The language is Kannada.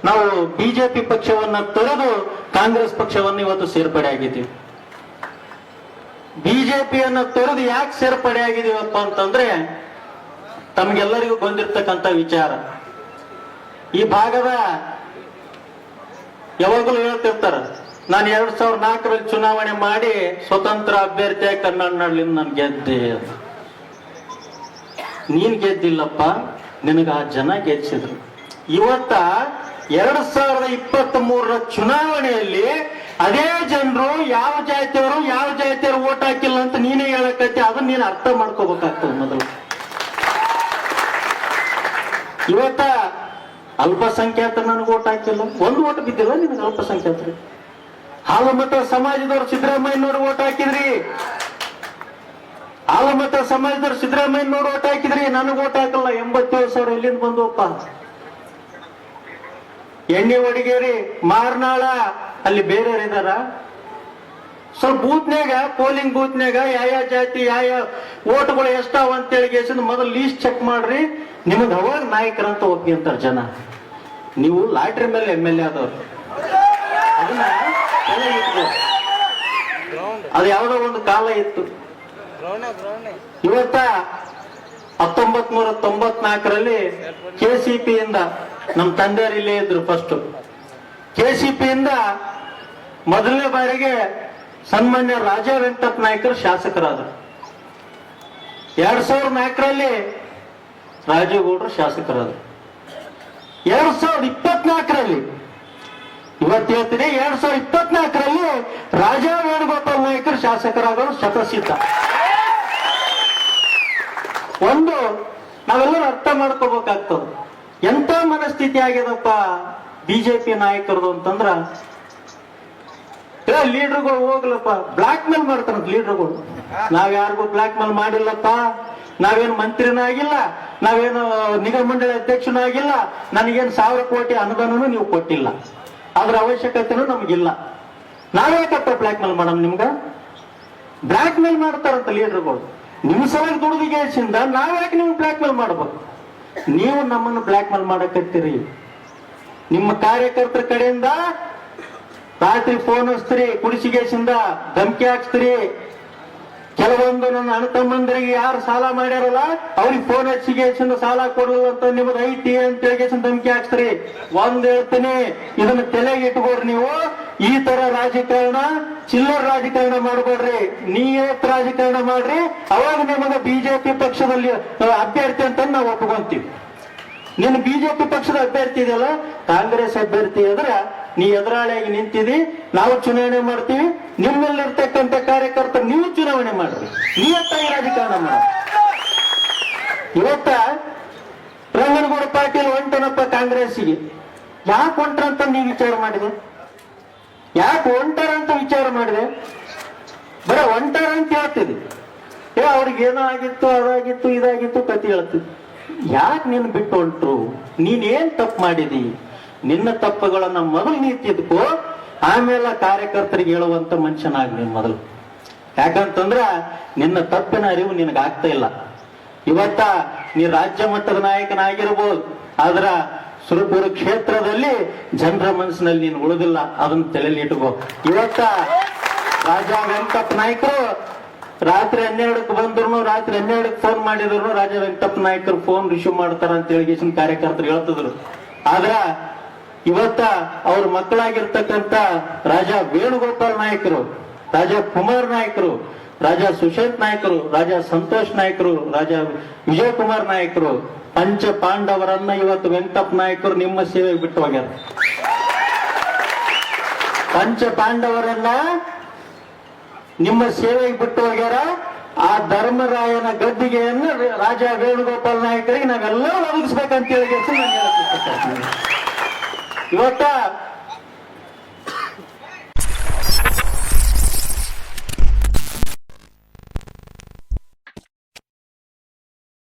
ನಾವು ಬಿಜೆಪಿ ಪಕ್ಷವನ್ನ ತೊರೆದು ಕಾಂಗ್ರೆಸ್ ಪಕ್ಷವನ್ನು ಇವತ್ತು ಸೇರ್ಪಡೆ ಆಗಿದ್ದೀವಿ. ಬಿಜೆಪಿಯನ್ನ ತೊರೆದು ಯಾಕೆ ಸೇರ್ಪಡೆ ಆಗಿದೀವಪ್ಪ ಅಂತಂದ್ರೆ ತಮ್ಗೆಲ್ಲರಿಗೂ ಬಂದಿರ್ತಕ್ಕಂಥ ವಿಚಾರ. ಈ ಭಾಗದ ಯಾವಾಗಲೂ ಹೇಳ್ತಿರ್ತಾರ, ನಾನು 2004ರಲ್ಲಿ ಚುನಾವಣೆ ಮಾಡಿ ಸ್ವತಂತ್ರ ಅಭ್ಯರ್ಥಿಯಾಗಿ ಕನ್ನಡನಾಡಿನಿಂದ ನಾನು ಗೆದ್ದೆ. ನೀನ್ ಗೆದ್ದಿಲ್ಲಪ್ಪ, ನಿನಗ ಆ ಜನ ಗೆದ್ಸಿದ್ರು. ಇವತ್ತ 2023ರ ಚುನಾವಣೆಯಲ್ಲಿ ಅದೇ ಜನರು ಯಾವ ಜಾತಿಯವರು ಓಟ್ ಹಾಕಿಲ್ಲ ಅಂತ ನೀನೇ ಹೇಳಕತ್ತಿ. ಅದನ್ನ ನೀನು ಅರ್ಥ ಮಾಡ್ಕೋಬೇಕಾಗ್ತದೆ ಮೊದಲು. ಇವತ್ತ ಅಲ್ಪಸಂಖ್ಯಾತರು ನನಗೆ ಓಟ್ ಹಾಕಿಲ್ಲ, ಒಂದು ಓಟ್ ಬಿದ್ದಿಲ್ಲ ನಿನಗೆ ಅಲ್ಪಸಂಖ್ಯಾತರು. ಹಾಲಮತ ಸಮಾಜದವ್ರು ಸಿದ್ದರಾಮಯ್ಯನವ್ರು ಓಟ್ ಹಾಕಿದ್ರಿ, ಹಾಲಮತ ಸಮಾಜದವ್ರು ಸಿದ್ದರಾಮಯ್ಯನವ್ರು ಓಟ್ ಹಾಕಿದ್ರಿ, ನನಗೆ ಓಟ್ ಹಾಕಲ್ಲ. 87,000 ಎಲ್ಲಿಂದ ಬಂದವಪ್ಪ? ಎಣ್ಣೆ ಹೊಡಿಗೇರಿ, ಮಾರ್ನಾಳ, ಅಲ್ಲಿ ಬೇರೆ ಇದಾರ? ಸ್ವಲ್ಪ ಬೂತ್ನ್ಯಾಗ, ಪೋಲಿಂಗ್ ಬೂತ್ನ್ಯಾಗ ಯಾವ ಜಾತಿ ಯಾವ ಓಟ್ಗಳು ಎಷ್ಟಾವ ಅಂತೇಳಿ ಮೊದಲು ಲೀಸ್ಟ್ ಚೆಕ್ ಮಾಡ್ರಿ. ನಿಮಗ್ ಅವಾಗ ನಾಯಕರಂತ ಹೋಗಿ ಅಂತಾರ ಜನ. ನೀವು ಲಾಟ್ರಿ ಮೇಲೆ MLA ಆದವ್ರು, ಅದನ್ನ ಅದು ಯಾವುದೋ ಒಂದು ಕಾಲ ಇತ್ತು. ಇವತ್ತ 1994ರಲ್ಲಿ KCP ಇಂದ ನಮ್ಮ ತಂದೆಯರು ಇಲ್ಲೇ ಇದ್ರು. ಫಸ್ಟ್ KCP ಇಂದ ಮೊದಲನೇ ಬಾರಿಗೆ ಸನ್ಮಾನ್ಯ ರಾಜಾ ವೆಂಕಟಪ್ಪ ನಾಯ್ಕರು ಶಾಸಕರಾದರು. 2004ರಲ್ಲಿ ರಾಜೇಗೌಡರು ಶಾಸಕರಾದರು. 2024ರಲ್ಲಿ ಇವತ್ತು ಹೇಳ್ತೀನಿ, 2024ರಲ್ಲಿ ರಾಜಾ ವೇಣುಗೋಪಾಲ್ ನಾಯ್ಕರು ಶಾಸಕರಾಗಲು ಶತಸಿದ್ಧ. ಒಂದು ನಾವೆಲ್ಲರೂ ಅರ್ಥ ಮಾಡ್ಕೋಬೇಕಾಗ್ತದೆ, ಎಂತ ಮನಸ್ಥಿತಿ ಆಗ್ಯದಪ್ಪ ಬಿಜೆಪಿ ನಾಯಕರದು ಅಂತಂದ್ರ, ಲೀಡರ್ಗಳು ಹೋಗ್ಲಪ್ಪ ಬ್ಲಾಕ್ ಮೇಲ್ ಮಾಡ್ತಾರಂತ ಲೀಡರ್ಗಳು. ನಾವ್ ಯಾರಿಗೂ ಬ್ಲಾಕ್ ಮೇಲ್ ಮಾಡಿಲ್ಲಪ್ಪ, ನಾವೇನು ಮಂತ್ರಿನೂ ಆಗಿಲ್ಲ, ನಾವೇನು ನಿಗಮ ಮಂಡಳಿ ಅಧ್ಯಕ್ಷನೂ ಆಗಿಲ್ಲ, ನನಗೇನು 1000 ಕೋಟಿ ಅನುದಾನನೂ ನೀವು ಕೊಟ್ಟಿಲ್ಲ, ಅದ್ರ ಅವಶ್ಯಕತೆನೂ ನಮಗಿಲ್ಲ. ನಾವ್ಯಾಕಪ್ಪ ಬ್ಲಾಕ್ ಮೇಲ್ ಮಾಡಮ್? ನಿಮ್ಗ ಬ್ಲಾಕ್ ಮೇಲ್ ಮಾಡ್ತಾರಂತ ಲೀಡರ್ಗಳು. ನಿಮ್ ಸಲುವಾಗಿ ದುಡಿದಿಗೆಸಿಂದ ನಾವ್ಯಾಕೆ ನೀವು ಬ್ಲಾಕ್ ಮೇಲ್ ಮಾಡ್ಬೇಕು? ನೀವು ನಮ್ಮನ್ನು ಬ್ಲಾಕ್ ಮೇಲ್ ಮಾಡಕತ್ತೀರಿ. ನಿಮ್ಮ ಕಾರ್ಯಕರ್ತರ ಕಡೆಯಿಂದ ರಾತ್ರಿ ಫೋನ್ ಹಚ್ತೀರಿ, ಕುಡಿಸಿಗೆಸಿಂದ ಧಮಕಿ ಹಾಕ್ಸ್ತೀರಿ. ಕೆಲವೊಂದು ನನ್ನ ಅಣ್ಣ ತಮ್ಮಂದರಿಗೆ ಯಾರು ಸಾಲ ಮಾಡ್ಯಾರಲ್ಲ ಅವ್ರಿಗೆ ಫೋನ್ ಹಚ್ಚಿಗೆಸಿಂದ ಸಾಲ ಕೊಡಲ್ಲ ಅಂತ ನಿಮ್ದು ಐತಿ ಅಂತ ಹೇಳಿಗೆಸಿಂದ ಧಮಕಿ ಹಾಕ್ಸ್ತೀರಿ. ಒಂದ್ ಹೇಳ್ತೀನಿ, ಇದನ್ನ ತಲೆಗೆ ಇಟ್ಕೊಡ್ರಿ. ನೀವು ಈ ತರ ರಾಜಕಾರಣ, ಚಿಲ್ಲರ್ ರಾಜಕಾರಣ ಮಾಡ್ಕೊಡ್ರಿ, ನಿಯತ್ ರಾಜಕಾರಣ ಮಾಡ್ರಿ. ಅವಾಗ ನಿಮಗೆ ಬಿಜೆಪಿ ಪಕ್ಷದಲ್ಲಿ ಅಭ್ಯರ್ಥಿ ಅಂತ ನಾವು ಒಪ್ಕೊಂತೀವಿ. ನೀನು ಬಿಜೆಪಿ ಪಕ್ಷದ ಅಭ್ಯರ್ಥಿ ಇದೆಯಲ್ಲ, ಕಾಂಗ್ರೆಸ್ ಅಭ್ಯರ್ಥಿ ಆದ್ರೆ ನೀ ಎದುರಾಳಿಯಾಗಿ ನಿಂತಿದಿ, ನಾವು ಚುನಾವಣೆ ಮಾಡ್ತೀವಿ. ನಿಮ್ಮಲ್ಲಿರ್ತಕ್ಕಂಥ ಕಾರ್ಯಕರ್ತರು ನೀವು ಚುನಾವಣೆ ಮಾಡ್ರಿ, ನಿಯತ್ತಾಗಿ ರಾಜಕಾರಣ ಮಾಡಿ. ಇವತ್ತ ರಂಗನಗೌಡ ಪಾಟೀಲ್ ಹೊಂಟನಪ್ಪ ಕಾಂಗ್ರೆಸ್ಸಿಗೆ. ಯಾಕೆ ಹೊಂಟ್ರಂತ ನೀವು ವಿಚಾರ ಮಾಡಿದೆ? ಯಾಕೆ ಹೊಂಟಾರಂತ ವಿಚಾರ ಮಾಡಿದೆ? ಬರ ಹೊಂಟಾರ ಅಂತ ಹೇಳ್ತಿದ್ವಿ. ಅವ್ರಿಗೆ ಏನೋ ಆಗಿತ್ತು, ಅದಾಗಿತ್ತು, ಇದಾಗಿತ್ತು ಕತೆ ಹೇಳ್ತಿದ್ವಿ. ಯಾಕೆ ನೀನು ಬಿಟ್ಟು ಹೊಂಟ್ರು? ನೀನೇನ್ ತಪ್ಪು ಮಾಡಿದಿ? ನಿನ್ನ ತಪ್ಪುಗಳನ್ನ ಮೊದಲು ನೀ ತಿದ್ಕೋ, ಆಮೇಲೆ ಕಾರ್ಯಕರ್ತರಿಗೆ ಹೇಳುವಂತ ಮನುಷ್ಯನಾಗ್ ನೀನ್ ಮೊದಲು. ಯಾಕಂತಂದ್ರ ನಿನ್ನ ತಪ್ಪಿನ ಅರಿವು ನಿನಗಾಗ್ತಾ ಇಲ್ಲ. ಇವತ್ತ ನೀ ರಾಜ್ಯ ಮಟ್ಟದ ನಾಯಕನಾಗಿರ್ಬೋದು, ಆದ್ರ ಸುರಪುರ ಕ್ಷೇತ್ರದಲ್ಲಿ ಜನರ ಮನಸ್ಸಿನಲ್ಲಿ ನೀನು ಉಳಿದಿಲ್ಲ. ಅದನ್ನ ತಲೆಯಲ್ಲಿ ಇಟ್ಕೋ. ಇವತ್ತ ರಾಜಾ ವೆಂಕಟಪ್ಪ ನಾಯ್ಕರು ರಾತ್ರಿ 12ಕ್ಕೆ ಬಂದ್ರು, ರಾತ್ರಿ 12ಕ್ಕೆ ಫೋನ್ ಮಾಡಿದ್ರು, ರಾಜಾ ವೆಂಕಟಪ್ಪ ನಾಯ್ಕರು ಫೋನ್ ರಿಸೀವ್ ಮಾಡ್ತಾರ ಅಂತ ಹೇಳಿ ಕಾರ್ಯಕರ್ತರು ಹೇಳ್ತಿದ್ರು. ಆದ್ರ ಇವತ್ತ ಅವ್ರ ಮಕ್ಕಳಾಗಿರ್ತಕ್ಕಂಥ ರಾಜಾ ವೇಣುಗೋಪಾಲ್ ನಾಯ್ಕರು, ರಾಜಾ ಕುಮಾರ್ ನಾಯ್ಕರು, ರಾಜಾ ಸುಶಾಂತ್ ನಾಯ್ಕರು, ರಾಜಾ ಸಂತೋಷ್ ನಾಯ್ಕರು, ರಾಜಾ ವಿಜಯ್ ಕುಮಾರ್ ನಾಯ್ಕರು, ಪಂಚ ಪಾಂಡವರನ್ನ ಇವತ್ತು ವೆಂಕಟಪ್ಪ ನಾಯ್ಕರು ನಿಮ್ಮ ಸೇವೆಗೆ ಬಿಟ್ಟು ಹೋಗ್ಯಾರ. ಪಂಚ ಪಾಂಡವರನ್ನ ನಿಮ್ಮ ಸೇವೆಗೆ ಬಿಟ್ಟು ಹೋಗ್ಯಾರ. ಆ ಧರ್ಮರಾಯನ ಗದ್ದಿಗೆಯನ್ನು ರಾಜಾ ವೇಣುಗೋಪಾಲ್ ನಾಯ್ಕರಿಗೆ ನಾವೆಲ್ಲ ಒದಗಿಸ್ಬೇಕಂತ ಹೇಳಿ ನಾನು ಹೇಳಕ್ಕೆ ಇಷ್ಟಪಡ್ತೀನಿ. ಇವತ್ತ